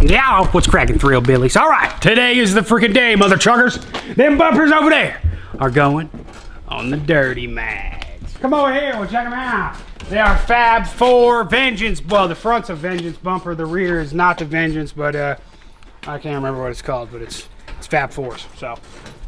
Yeah, what's cracking, Thrill Billies? All right, today is the freaking day, mother truckers. Them bumpers over there are going on the Dirty Mags. Come over here, we'll check them out. They are Fab 4 Vengeance. Well, the front's a Vengeance bumper, the rear is not the Vengeance, but I can't remember what it's called, but it's Fab 4s. So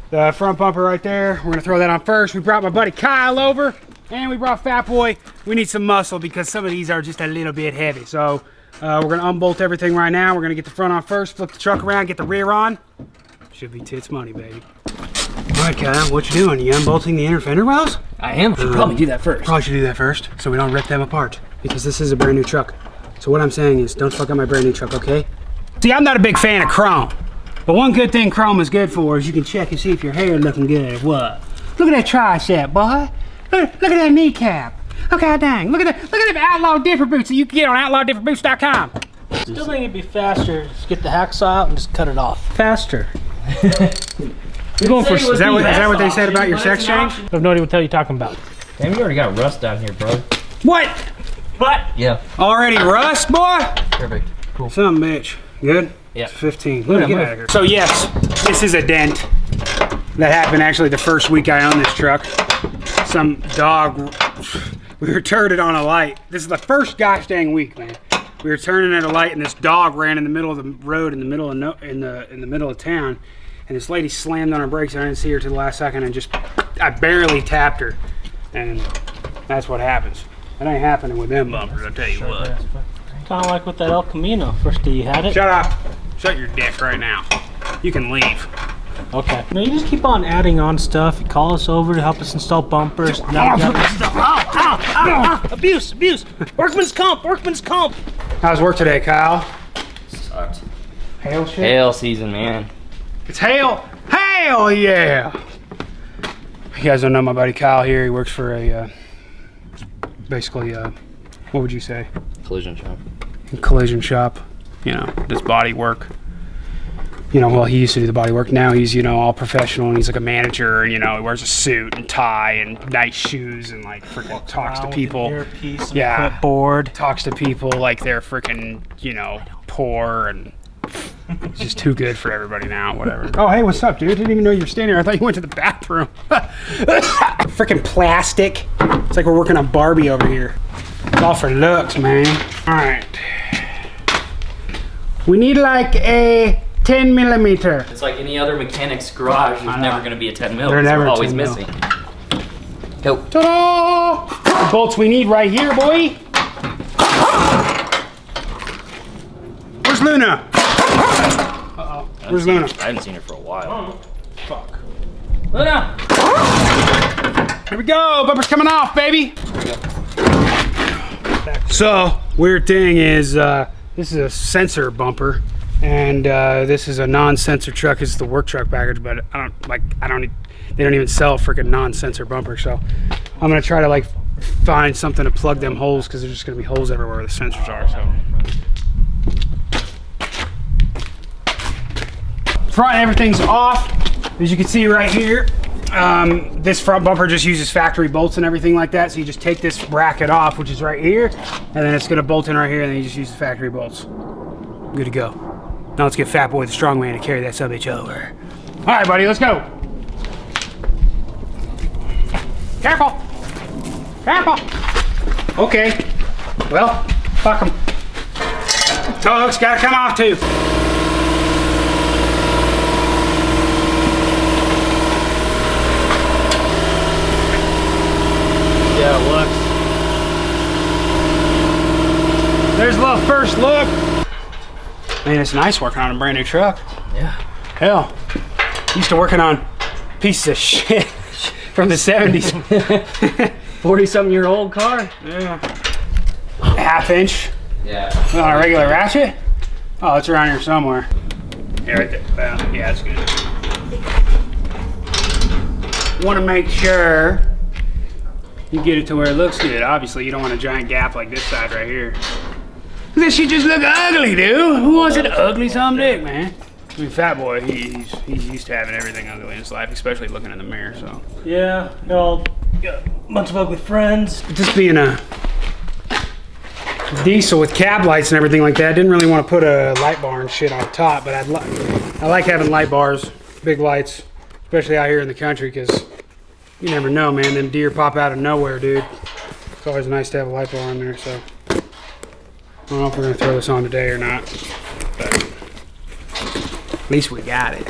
the front bumper right there, we're gonna throw that on first. We brought my buddy Kyle over, and we brought Fat Boy. We need some muscle because some of these are just a little bit heavy. So we're gonna unbolt everything right now. We're gonna get the front on first, flip the truck around, get the rear on. Should be tits money, baby. All right, Kyle, what you doing? You unbolting the inner fender wells? I am. Should probably do that first. Probably should do that first, so we don't rip them apart, because this is a brand new truck. So what I'm saying is, don't fuck up my brand new truck, okay? See, I'm not a big fan of chrome, but one good thing chrome is good for is you can check and see if your hair looking good or what. Look at that tricep, boy. Look at that kneecap. Okay, dang. Look at them Outlaw differ boots that you can get on outlawdifferboots.com. Still think it'd be faster. Just get the hacksaw out and just cut it off. Faster. You're going for, is that what they said about your sex change? I have no idea what the hell you're talking about. Damn, you already got rust down here, bro. What? What? Yeah. Already rust, boy? Perfect. Cool. Some bitch. Good? Yeah. It's 15. Let me get out of here. So yes, this is a dent. That happened actually the first week I owned this truck. Some dog, we were turning on a light. This is the first gosh dang week, man. We were turning at a light and this dog ran in the middle of the road in the middle of town. And this lady slammed on her brakes and I didn't see her till the last second and I barely tapped her. And that's what happens. That ain't happening with them bumpers, I'll tell you what. Kind of like with that El Camino. First day you had it. Shut up. Shut your dick right now. You can leave. Okay. No, you just keep on adding on stuff. You call us over to help us install bumpers. Now you got abuse. Workman's comp. How's work today, Kyle? Sucked. Hail shit? Hail season, man. It's hail. Hail, yeah. You guys don't know my buddy Kyle here. He works for a, basically, what would you say? Collision shop. Collision shop. You know, does body work. You know, well, he used to do the body work. Now he's, you know, all professional and he's like a manager. You know, he wears a suit and tie and nice shoes and like freaking talks to people. Earpiece and Yeah. clipboard. Talks to people like they're freaking, you know, poor and it's just too good for everybody now. Whatever. Oh, hey, what's up, dude? Didn't even know you were standing here. I thought you went to the bathroom. Freaking plastic. It's like we're working on Barbie over here. It's all for looks, man. All right. We need like a 10 millimeter. It's like any other mechanic's garage. There's never going to be a 10 mil. They're never always 10 mil. missing. Go. Ta-da! The bolts we need right here, boy. Where's Luna? Uh-oh. Where's Luna? I haven't seen her for a while. Fuck. Luna! Here we go. Bumper's coming off, baby. So, weird thing is, this is a sensor bumper. And this is a non-sensor truck. It's the work truck package, but they don't even sell freaking non-sensor bumper. So I'm gonna try to like find something to plug them holes because there's just gonna be holes everywhere where the sensors are. So front everything's off, as you can see right here. This front bumper just uses factory bolts and everything like that. So you just take this bracket off, which is right here, and then it's gonna bolt in right here, and then you just use the factory bolts. Good to go. Now let's get Fat Boy the strong man to carry that subbitch over. All right, buddy, let's go. Careful. Okay. Well, fuck him. Tow hook's gotta come off too. Yeah, it looks. There's a little first look. Man, it's nice working on a brand new truck. Yeah. Hell, used to working on pieces of shit from the 70s. 40-something-year-old car? Yeah. Half inch. Yeah. On a regular ratchet? Oh, it's around here somewhere. Yeah, right there. Well, yeah, that's good. Want to make sure you get it to where it looks good. Obviously, you don't want a giant gap like this side right here. This shit just look ugly, dude. Who wants an ugly some dick, man? I mean, Fat Boy, he's used to having everything ugly in his life, especially looking in the mirror, so. Yeah, got a bunch of ugly friends. Just being a diesel with cab lights and everything like that. Didn't really want to put a light bar and shit on top, but I like having light bars, big lights, especially out here in the country, because you never know, man. Them deer pop out of nowhere, dude. It's always nice to have a light bar on there. So I don't know if we're gonna throw this on today or not, but at least we got it.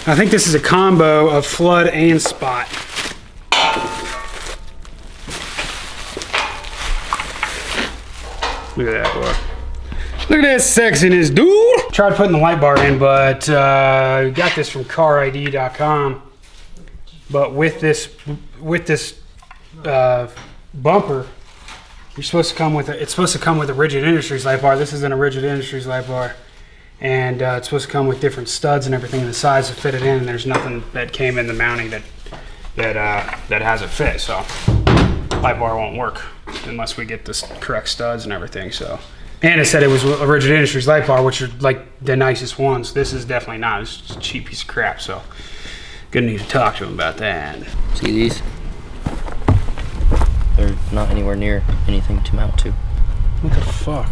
I think this is a combo of flood and spot. Look at that, boy. Look at that sexiness, dude. Tried putting the light bar in, but got this from carid.com. But with this bumper, it's supposed to come with a Rigid Industries light bar. This isn't a Rigid Industries light bar, and it's supposed to come with different studs and everything in the size to fit it in. And there's nothing that came in the mounting that has it fit. So light bar won't work unless we get the correct studs and everything. So, and it said it was a Rigid Industries light bar, which are like the nicest ones. This is definitely not. It's just a cheap piece of crap. So, gonna need to talk to him about that. See these? They're not anywhere near anything to mount to. What the fuck?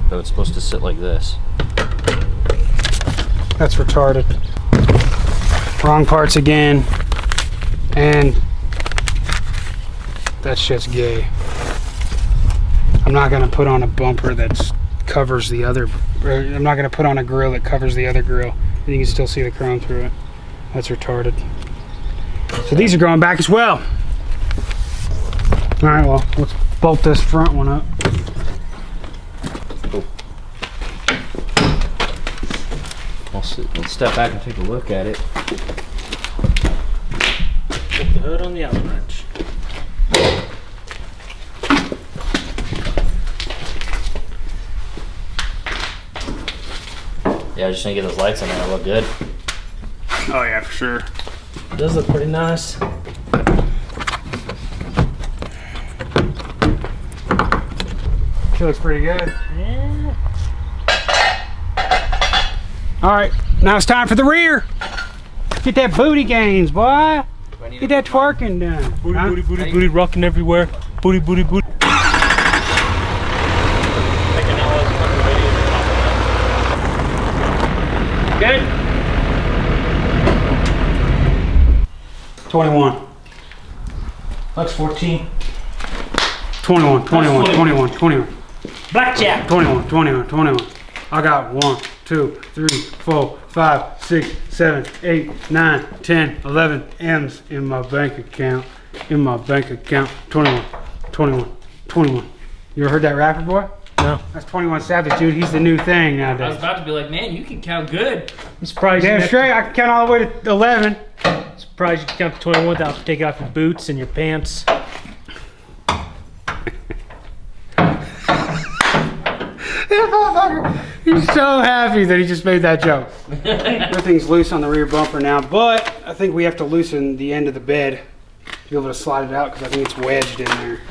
So it's supposed to sit like this. That's retarded. Wrong parts again. And that shit's gay. I'm not gonna put on a bumper that covers the other, or I'm not gonna put on a grill that covers the other grill, and you can still see the chrome through it. That's retarded. So these are going back as well. All right, well, let's bolt this front one up. Cool. Let's step back and take a look at it. Put the hood on the Allen wrench. Yeah, I just need to get those lights on there. They look good. Oh yeah, for sure. It does look pretty nice. She looks pretty good. Yeah. All right, now it's time for the rear. Get that booty gains, boy. Get that twerking done. Booty, Huh? booty, booty, booty, rocking everywhere. Booty, booty, booty. Good. 21. That's 14. 21, 21, 21, 21. Blackjack. 21, 21, 21. I got 1, 2, 3, 4, 5, 6, 7, 8, 9, 10, 11 M's in my bank account. In my bank account. 21, 21, 21. You ever heard that rapper, boy? No. That's 21 Savage, dude. He's the new thing I was nowadays. about to be like, man, you can count good. I'm surprised Damn you straight, I can count all the way to 11. surprised you can count to 21 without taking off your boots and your pants. He's so happy that he just made that joke. Everything's loose on the rear bumper now, but I think we have to loosen the end of the bed to be able to slide it out because I think it's wedged in there.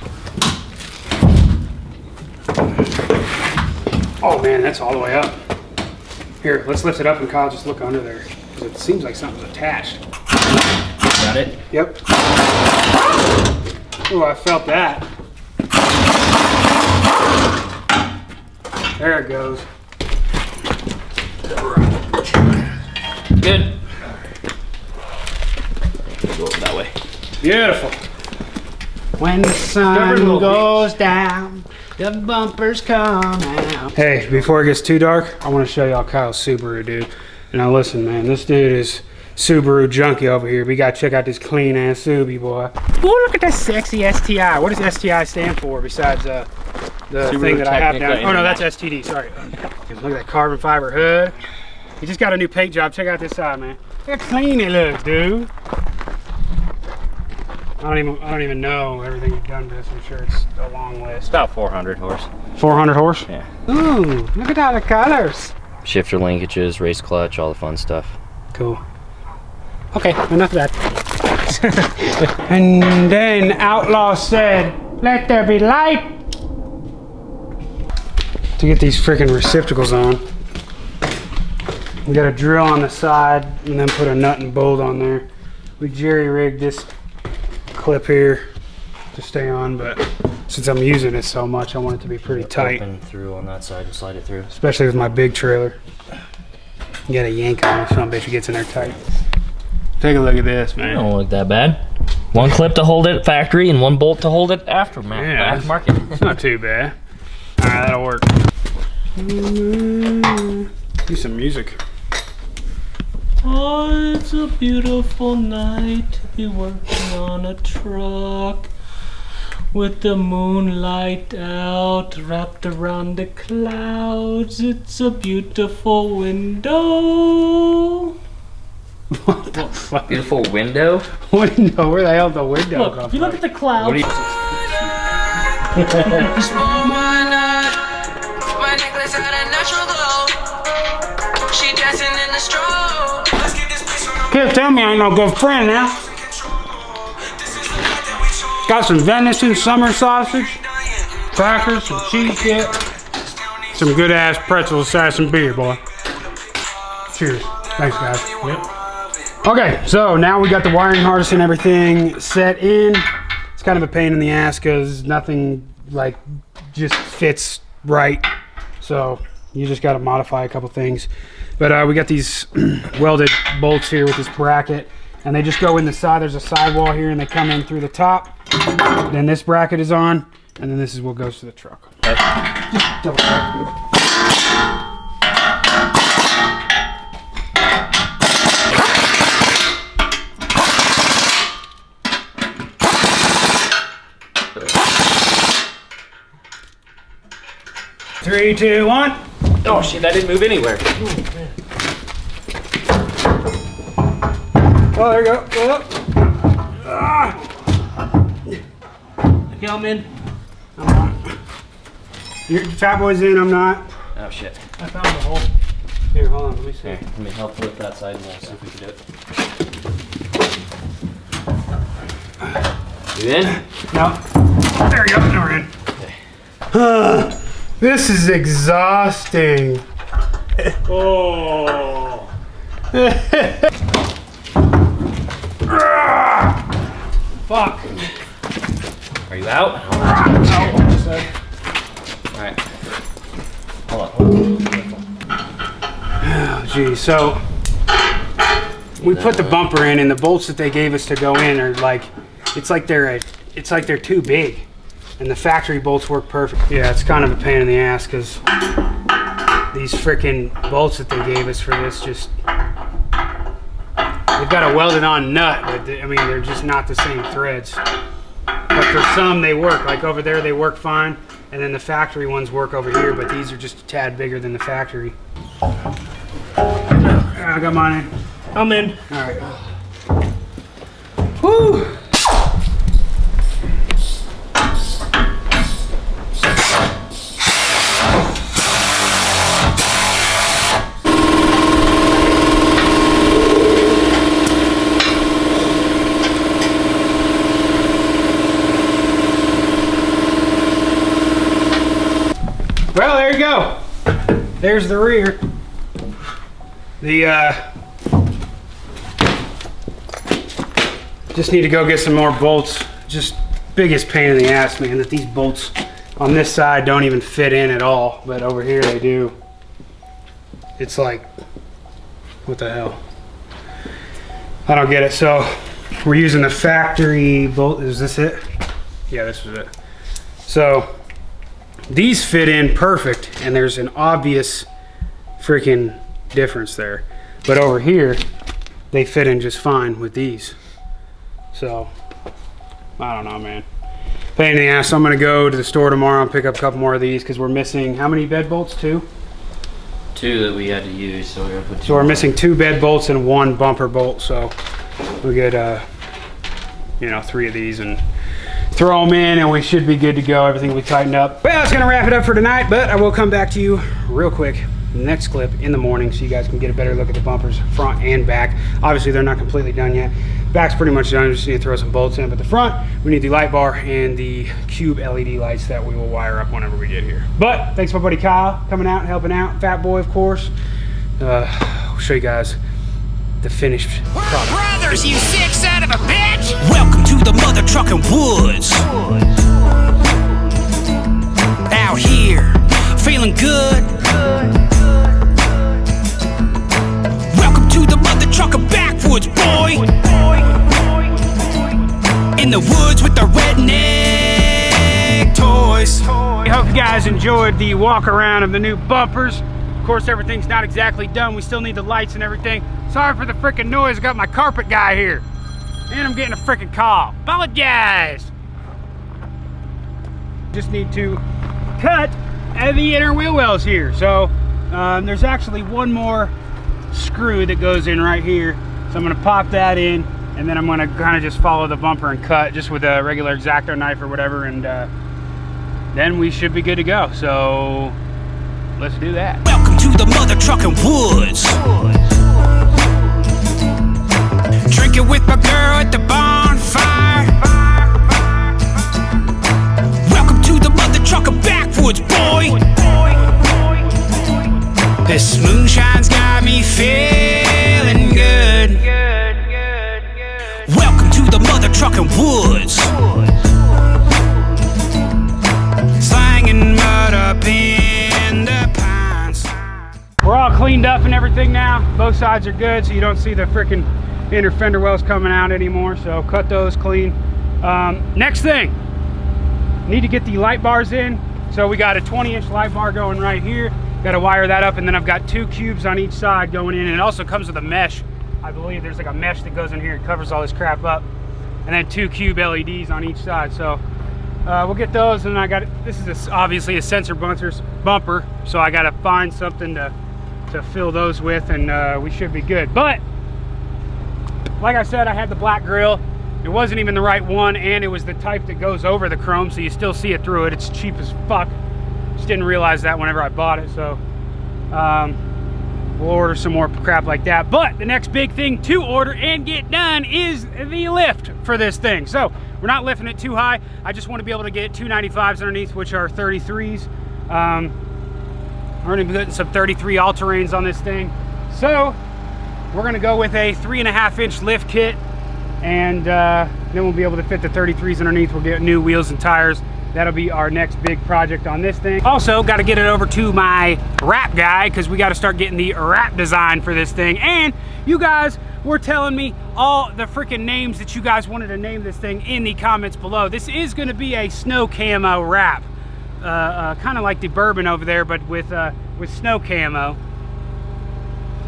Oh man, that's all the way up. Here, let's lift it up and Kyle just look under there because it seems like something's attached. Got it? Yep. Oh, I felt that. There it goes. Good. Go over that way. Beautiful. When the sun goes down, the bumpers come out. Hey, before it gets too dark, I want to show y'all Kyle's Subaru, dude. Now listen, man, this dude is Subaru junkie over here. We got to check out this clean ass Subi, boy. Ooh, look at that sexy STI. What does STI stand for besides the Subaru thing that I have Technica down? Oh no, that's STD, sorry. Look at that carbon fiber hood. He just got a new paint job. Check out this side, man. Look how clean it looks, dude. I don't even know everything you've done to this. I'm sure it's a long list. About 400 horse. 400 horse? Yeah. Ooh, look at all the colors. Shifter linkages, race clutch, all the fun stuff. Cool. Okay, enough of that. And then Outlaw said, "Let there be light." To get these freaking receptacles on, we got a drill on the side and then put a nut and bolt on there. We jerry rigged this clip here to stay on, but since I'm using it so much, I want it to be pretty tight. Open through on that side and slide it through. Especially with my big trailer. You gotta yank on it, some bitch gets in there tight. Take a look at this, man. It don't look that bad. One clip to hold it factory and one bolt to hold it aftermarket. It's not too bad. Alright, that'll work. Do some music. Oh, it's a beautiful night to be working on a truck with the moonlight out wrapped around the clouds. It's a beautiful window. What the fuck? Beautiful window? Window? Where the hell did the window Look, come if you look from? at the clouds. What do you... My necklace had a natural glow. She dancing in the strobe. Let's get this bitch on Can't tell me I ain't no good friend now. Got some venison, summer sausage, crackers, some cheese dip, some good ass pretzels, some beer, boy. Cheers. Thanks, guys. Yep. Okay, so now we got the wiring harness and everything set in. It's kind of a pain in the ass because nothing like just fits right. So you just got to modify a couple things. But we got these welded bolts here with this bracket, and they just go in the side. There's a sidewall here, and they come in through the top. Then this bracket is on, and then this is what goes to the truck. Just double check. 3, 2, 1. Oh shit, that didn't move anywhere. Oh, there you go. I'm in. Your fat boy's in, I'm not. Oh shit. I found the hole. Here, hold on, let me see. Here, let me help lift that side and we'll see if we can do it. You in? No. There you go. Now we're in. Okay. This is exhausting. Oh. Fuck. Are you out? Alright. Hold on. Oh, geez. So we put the bumper in, and the bolts that they gave us to go in are like, it's like they're too big, and the factory bolts work perfect. Yeah, it's kind of a pain in the ass because these freaking bolts that they gave us for this just, they've got a welded on nut, but I mean they're just not the same threads. But for some they work, like over there they work fine, and then the factory ones work over here, but these are just a tad bigger than the factory. I got mine in. I'm in. All right. Woo! Well, there you go. There's the rear. Just need to go get some more bolts. Just biggest pain in the ass, man, that these bolts on this side don't even fit in at all, but over here they do. It's like, what the hell? I don't get it. So we're using the factory bolt. Is this it? Yeah, this was it. So these fit in perfect, and there's an obvious freaking difference there. But over here, they fit in just fine with these. So, I don't know, man. Pain in the ass. So I'm gonna go to the store tomorrow and pick up a couple more of these because we're missing, how many bed bolts? 2? 2 that we had to use, so we're gonna put 2. So we're missing 2 bed bolts and 1 bumper bolt. So we'll get, 3 of these and throw them in, and we should be good to go. Everything will be tightened up. Well, that's gonna wrap it up for tonight, but I will come back to you real quick next clip in the morning so you guys can get a better look at the bumpers front and back. Obviously they're not completely done yet. Back's pretty much done. We just need to throw some bolts in, but the front we need the light bar and the cube LED lights that we will wire up whenever we get here. But thanks my buddy Kyle coming out and helping out. Fat Boy, of course. I'll show you guys the finished product. brothers, you sick son of a bitch! Welcome to the mother trucking woods. out here, feeling good. Welcome to the mother trucker backwoods, boy. In the woods with the redneck toys. I hope you guys enjoyed the walk around of the new bumpers. Of course, everything's not exactly done. We still need the lights and everything. Sorry for the freaking noise. I got my carpet guy here. And I'm getting a freaking call. Apologize. Just need to cut the inner wheel wells here. So there's actually one more screw that goes in right here. So I'm gonna pop that in, and then I'm gonna kind of just follow the bumper and cut just with a regular X-Acto knife or whatever, and then we should be good to go. So let's do that. Welcome to the mother trucking woods. Drinking with my girl at the bonfire. Welcome to the mother trucker backwoods, boy. This moonshine's got me feeling good. Welcome to the mother trucking woods. Slanging mud up in the pines. We're all cleaned up and everything now. Both sides are good, so you don't see the freaking inner fender wells coming out anymore. So cut those clean. Next thing, need to get the light bars in. So we got a 20-inch light bar going right here. Got to wire that up, and then I've got 2 cubes on each side going in. And it also comes with a mesh. I believe there's like a mesh that goes in here and covers all this crap up. And then 2 cube LEDs on each side. So we'll get those, and I got this is obviously a sensor bumper, so I got to find something to fill those with, and we should be good. But like I said, I had the black grill. It wasn't even the right one, and it was the type that goes over the chrome, so you still see it through it. It's cheap as fuck. Just didn't realize that whenever I bought it, so we'll order some more crap like that. But the next big thing to order and get done is the lift for this thing. So we're not lifting it too high. I just want to be able to get 295s underneath, which are 33s. We're going to be putting some 33 all-terrains on this thing. So we're going to go with a 3.5-inch lift kit, and then we'll be able to fit the 33s underneath. We'll get new wheels and tires. That'll be our next big project on this thing. Also, got to get it over to my wrap guy, because we got to start getting the wrap design for this thing. And you guys were telling me all the freaking names that you guys wanted to name this thing in the comments below. This is going to be a snow camo wrap, kind of like the Bourbon over there, but with snow camo.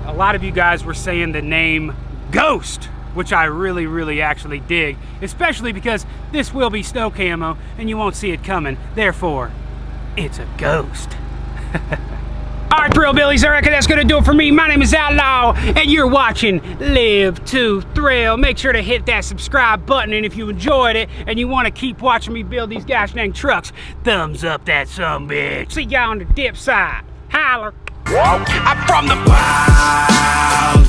A lot of you guys were saying the name Ghost, which I really actually dig, especially because this will be snow camo and you won't see it coming. Therefore, it's a ghost. All right, Thrill Billies, I reckon that's gonna do it for me. My name is Outlaw, and you're watching Live to Thrill. Make sure to hit that subscribe button, and if you enjoyed it and you want to keep watching me build these gosh dang trucks, thumbs up that sumbitch. See y'all on the dip side. Holler. I'm from the wild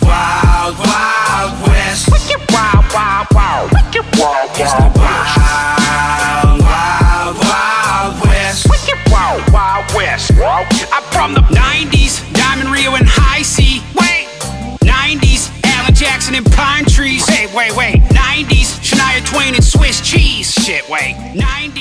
west. Wicked wild wicked wild it's the wild west. Wicked wild west. I'm from the 90s, Diamond Rio and High C. Wait, 90s, Alan Jackson and Pine Trees. Wait, 90s, Shania Twain and Swiss cheese. Shit, wait, 90s.